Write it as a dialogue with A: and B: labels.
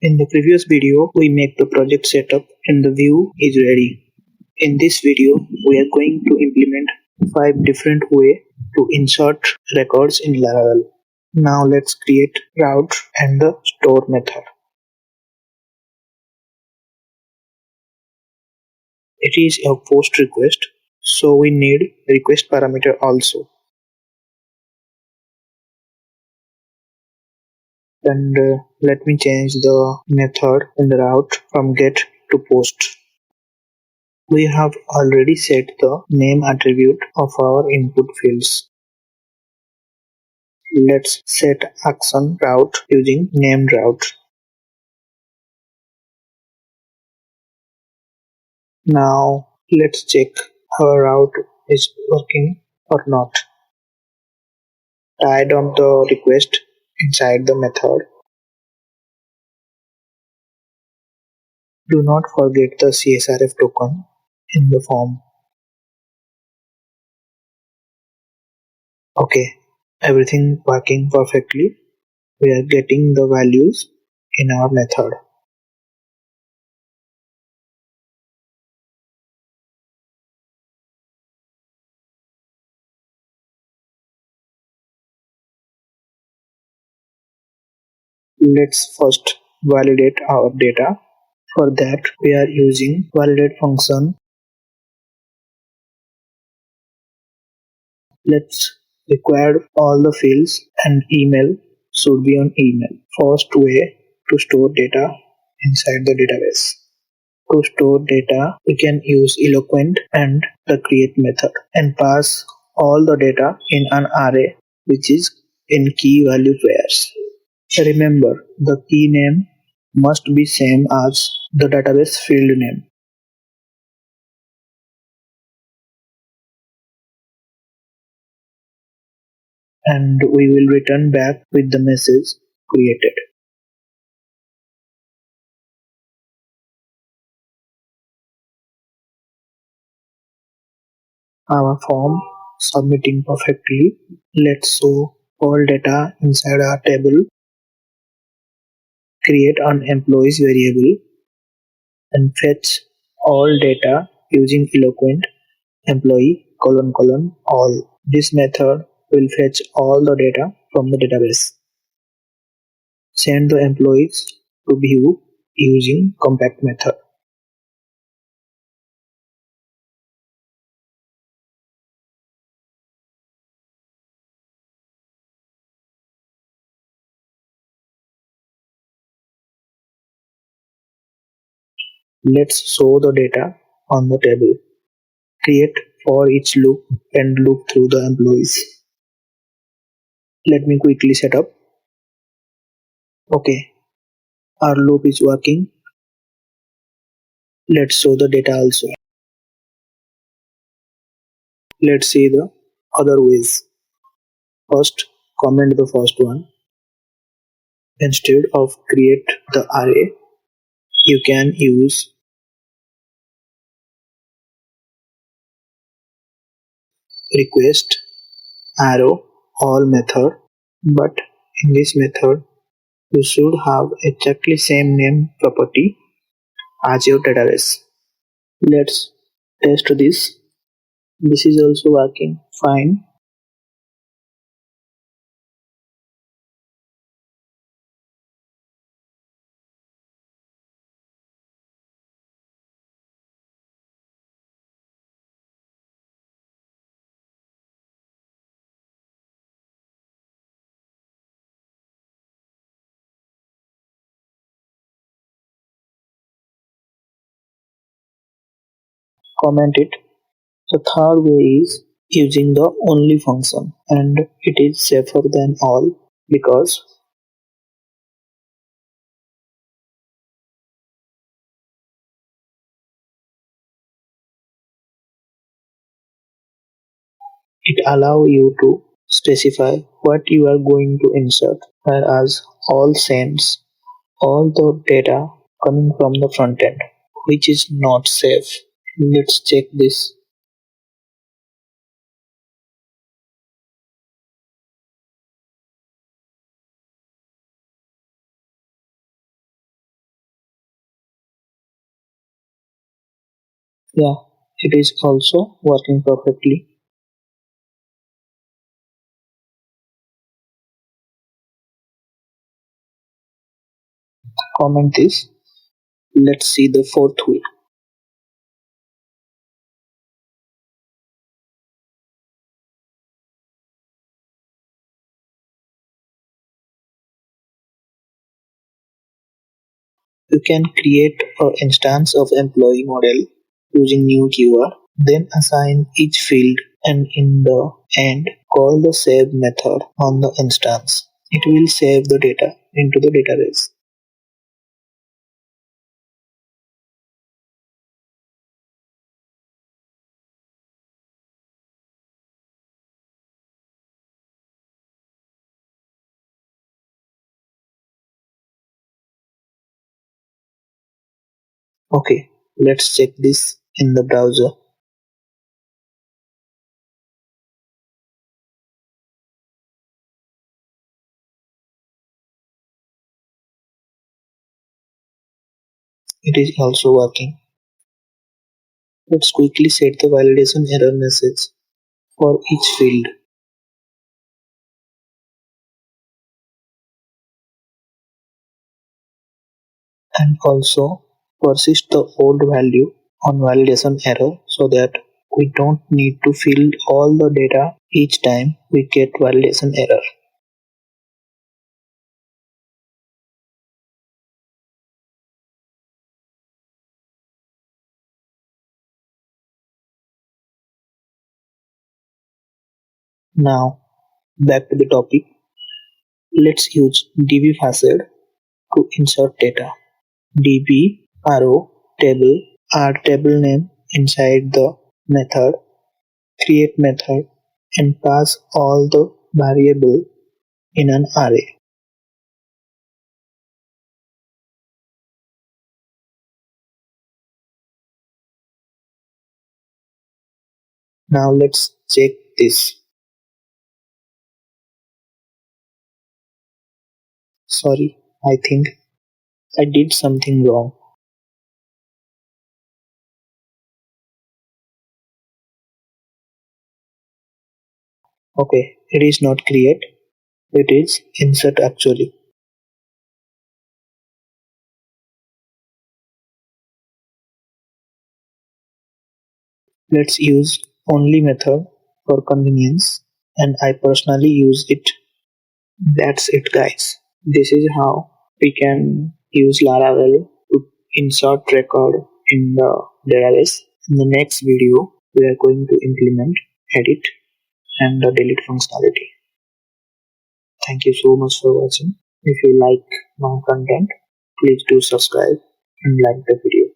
A: In the previous video, we make the project setup and the view is ready. In this video, we are going to implement 5 different ways to insert records in Laravel. Now let's create route and the store method. It is a post request, so we need request parameter also. And let me change the method in the route from get to post. We have already set the name attribute of our input fields. Let's set action route using named route. Now let's check our route is working or not. Tied on the request inside the method. Do not forget the CSRF token in the form. Okay, everything working perfectly. We are getting the values in our method. Let's first validate our data. For that, we are using validate function. Let's require all the fields and email should be on email. First way to store data inside the database. To store data, we can use Eloquent and the create method and pass all the data in an array which is in key value pairs. Remember, the key name must be same as the database field name. And we will return back with the message created. Our form submitting perfectly. Let's show all data inside our table. Create an employees variable and fetch all data using Eloquent employee : all. This method will fetch all the data from the database. Send the employees to view using compact method. Let's show the data on the table. Create for each loop and loop through the employees. Let me quickly set up. Okay, our loop is working. Let's show the data also. Let's see the other ways. First, comment the first one. Instead of create the array, you can use request arrow all method, but in this method you should have exactly same name property as your database. Let's test this. This is also working fine. Comment it. The third way is using the only function, and it is safer than all because it allows you to specify what you are going to insert, whereas all sends all the data coming from the front end, which is not safe. Let's check this. Yeah, it is also working perfectly. Comment this. Let's see the fourth way. You can create an instance of employee model using new keyword, then assign each field and in the end call the save method on the instance. It will save the data into the database. Okay, let's check this in the browser. It is also working. Let's quickly set the validation error message for each field and also persist the old value on validation error so that we don't need to fill all the data each time we get validation error. Now back to the topic. Let's use db facet to insert data. db arrow table add table name inside the method create method and pass all the variable in an array. Now let's check this. Sorry, I think I did something wrong. Okay, it is not create, it is insert actually. Let's use only method for convenience and I personally use it. That's it guys. This is how we can use Laravel to insert record in the database. In the next video, we are going to implement edit and the delete functionality. Thank you so much for watching. If you like my content, please do subscribe and like the video.